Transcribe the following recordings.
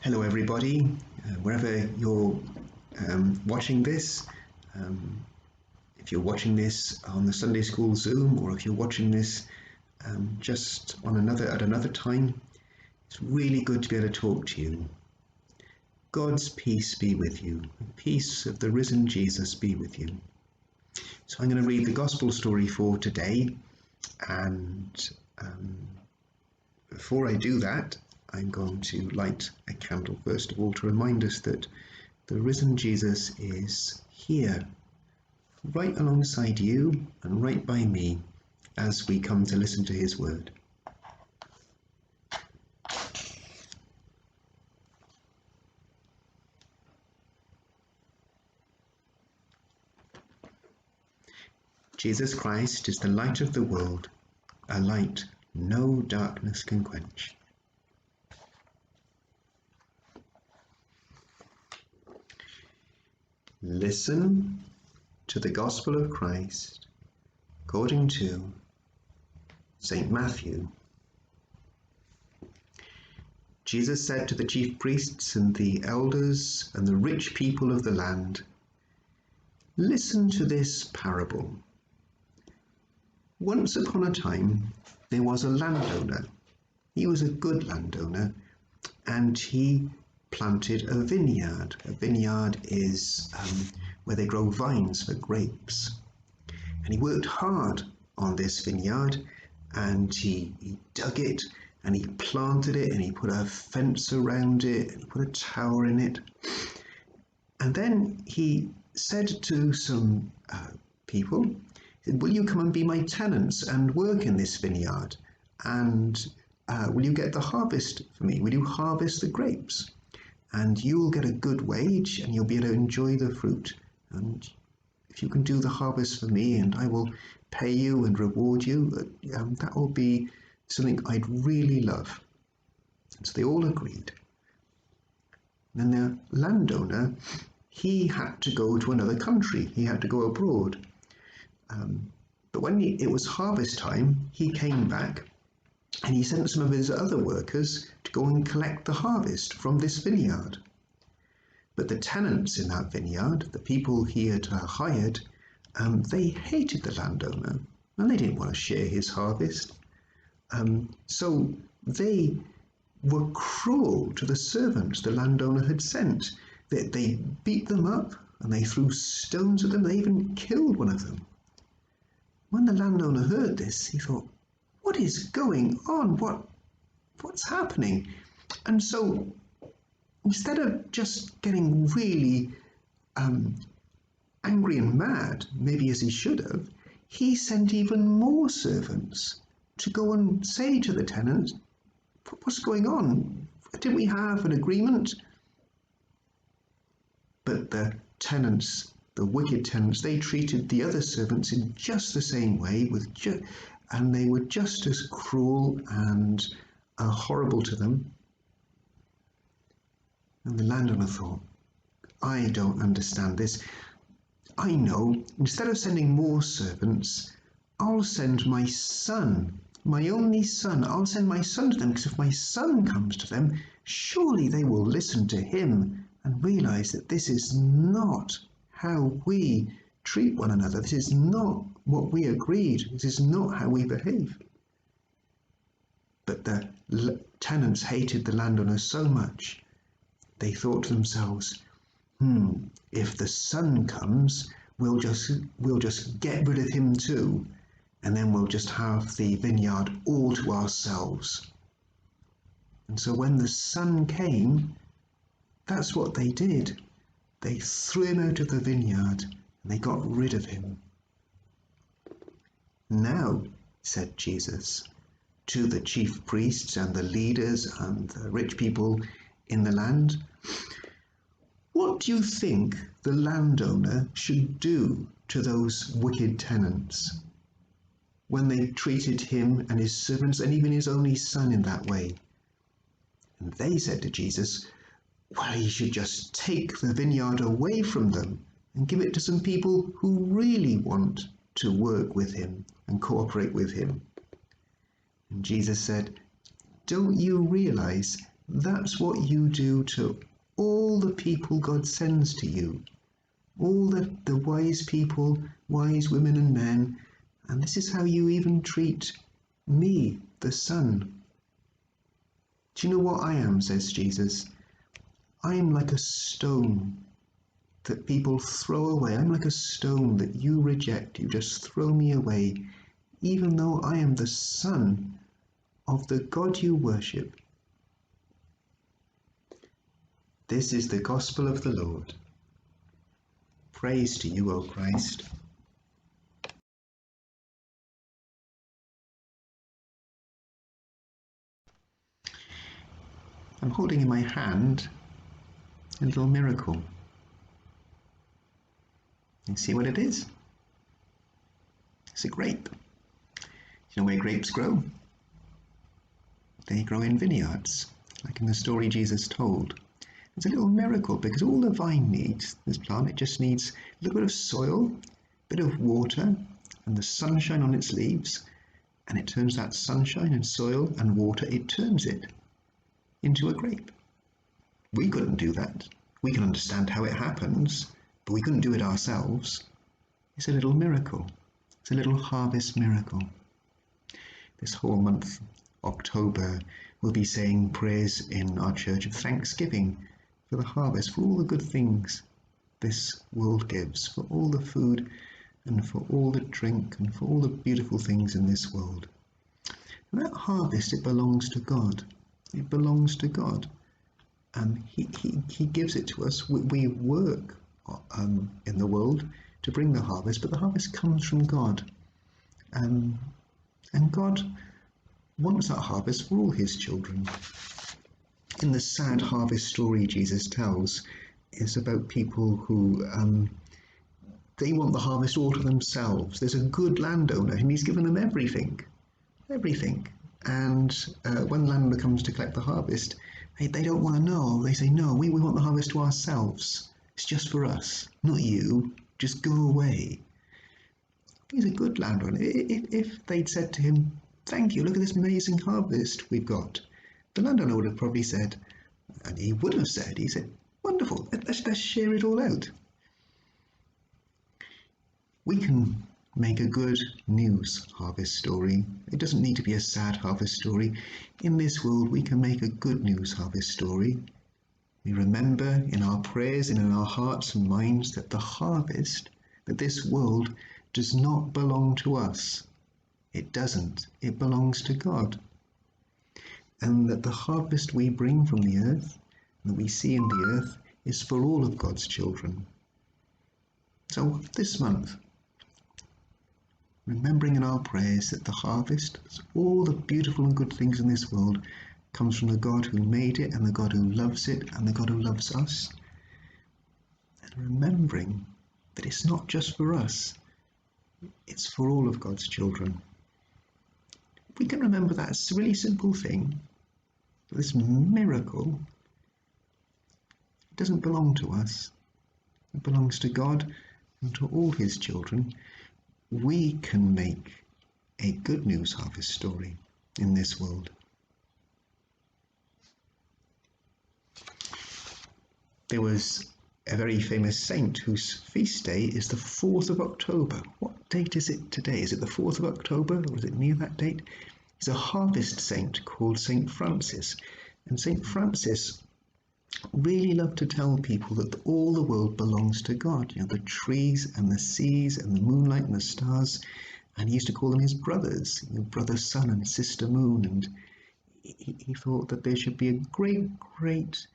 Hello everybody, wherever you're watching this, if you're watching this on the Sunday School Zoom or if you're watching this just at another time, it's really good to be able to talk to you. God's peace be with you, the peace of the risen Jesus be with you. So I'm going to read the Gospel story for today, and before I do that, I'm going to light a candle first of all to remind us that the risen Jesus is here, right alongside you and right by me as we come to listen to his word. Jesus Christ is the light of the world, a light no darkness can quench. Listen to the Gospel of Christ according to St. Matthew. Jesus said to the chief priests and the elders and the rich people of the land, "Listen to this parable. Once upon a time there was a landowner. He was a good landowner, and he planted a vineyard. A vineyard is where they grow vines for grapes. And he worked hard on this vineyard, and he dug it, and he planted it, and he put a fence around it, and he put a tower in it. And then he said to some people, he said, "Will you come and be my tenants and work in this vineyard? And will you get the harvest for me? Will you harvest the grapes? And you'll get a good wage, and you'll be able to enjoy the fruit. And if you can do the harvest for me, and I will pay you and reward you, that will be something I'd really love." And so they all agreed. And then the landowner, he had to go to another country. He had to go abroad. But when it was harvest time, he came back, and he sent some of his other workers to go and collect the harvest from this vineyard. But the tenants in that vineyard, the people he had hired, they hated the landowner, and they didn't want to share his harvest. So they were cruel to the servants the landowner had sent. They beat them up, and they threw stones at them. They even killed one of them. When the landowner heard this, he thought, "What is going on? What's happening?" And so instead of just getting really angry and mad, maybe as he should have, he sent even more servants to go and say to the tenants, "What's going on? Didn't we have an agreement?" But the tenants, the wicked tenants, they treated the other servants in just the same way, and they were just as cruel and horrible to them. And the landowner thought, "I don't understand this. I know, instead of sending more servants, I'll send my son, my only son. I'll send my son to them, because if my son comes to them, surely they will listen to him and realize that this is not how we treat one another. This is not what we agreed. This is not how we behave." But the tenants hated the landowner so much, they thought to themselves, if the son comes, we'll just get rid of him too, and then we'll just have the vineyard all to ourselves. And so when the son came, that's what they did. They threw him out of the vineyard, and they got rid of him. "Now," said Jesus to the chief priests and the leaders and the rich people in the land, "what do you think the landowner should do to those wicked tenants when they treated him and his servants and even his only son in that way?" And they said to Jesus, "Well, he should just take the vineyard away from them and give it to some people who really want to work with him and cooperate with him." And Jesus said, "Don't you realize That's what you do to all the people God sends to you. All the wise people, wise women and men. And this is how you even treat me, the Son. Do you know what I am, says Jesus? I am like a stone that people throw away. I'm like a stone that you reject. You just throw me away, even though I am the Son of the God you worship. This is the gospel of the Lord. Praise to you, O Christ. I'm holding in my hand a little miracle. You see what it is? It's a grape. You know where grapes grow? They grow in vineyards, like in the story Jesus told. It's a little miracle because all the vine needs, this plant, it just needs a little bit of soil, a bit of water, and the sunshine on its leaves, and it turns that sunshine and soil and water, it turns it into a grape. We couldn't do that. We can understand how it happens, but we couldn't do it ourselves. It's a little miracle. It's a little harvest miracle. This whole month, October, we'll be saying prayers in our church of thanksgiving for the harvest, for all the good things this world gives, for all the food and for all the drink and for all the beautiful things in this world. And that harvest, it belongs to God. It belongs to God. He gives it to us. We work in the world to bring the harvest, but the harvest comes from God. And God wants that harvest for all his children. In the sad harvest story Jesus tells, is about people who they want the harvest all to themselves. There's a good landowner and he's given them everything. And when the landowner comes to collect the harvest, they don't want to know. They say, no, we want the harvest to ourselves. It's just for us, not you. Just go away. He's a good landowner. If they'd said to him, thank you, look at this amazing harvest we've got, the landowner would have probably said, and he would have said, he said, wonderful, let's share it all out. We can make a good news harvest story. It doesn't need to be a sad harvest story. In this world, we can make a good news harvest story. We remember in our prayers and in our hearts and minds that the harvest, that this world does not belong to us. It doesn't. It belongs to God. And that the harvest we bring from the earth, that we see in the earth, is for all of God's children. So this month, remembering in our prayers that the harvest, all the beautiful and good things in this world, comes from the God who made it and the God who loves it and the God who loves us. And remembering that it's not just for us, it's for all of God's children. We can remember that it's a really simple thing. This miracle, it doesn't belong to us. It belongs to God and to all his children. We can make a good news harvest story in this world. There was a very famous saint whose feast day is the 4th of October. What date is it today? Is it the 4th of October or is it near that date? He's a harvest saint called St. Francis. And St. Francis really loved to tell people that all the world belongs to God. You know, the trees and the seas and the moonlight and the stars. And he used to call them his brothers, you know, brother sun and sister moon. And he thought that there should be a great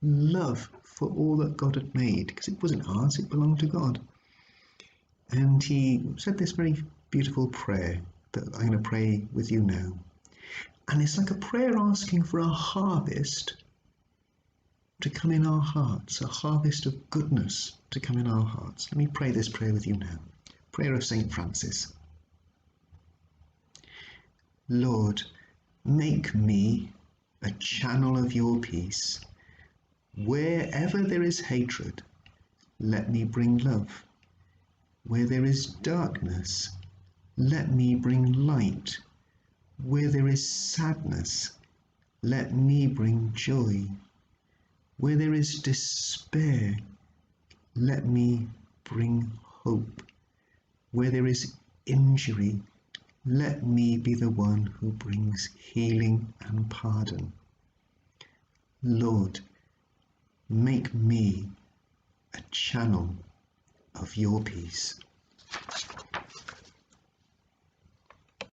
love for all that God had made, because it wasn't ours, it belonged to God. And he said this very beautiful prayer that I'm going to pray with you now. And it's like a prayer asking for a harvest to come in our hearts, a harvest of goodness to come in our hearts. Let me pray this prayer with you now. Prayer of St. Francis. Lord, make me a channel of your peace. Wherever there is hatred, let me bring love. Where there is darkness, let me bring light. Where there is sadness, let me bring joy. Where there is despair, let me bring hope. Where there is injury, let me be the one who brings healing and pardon. Lord, make me a channel of your peace.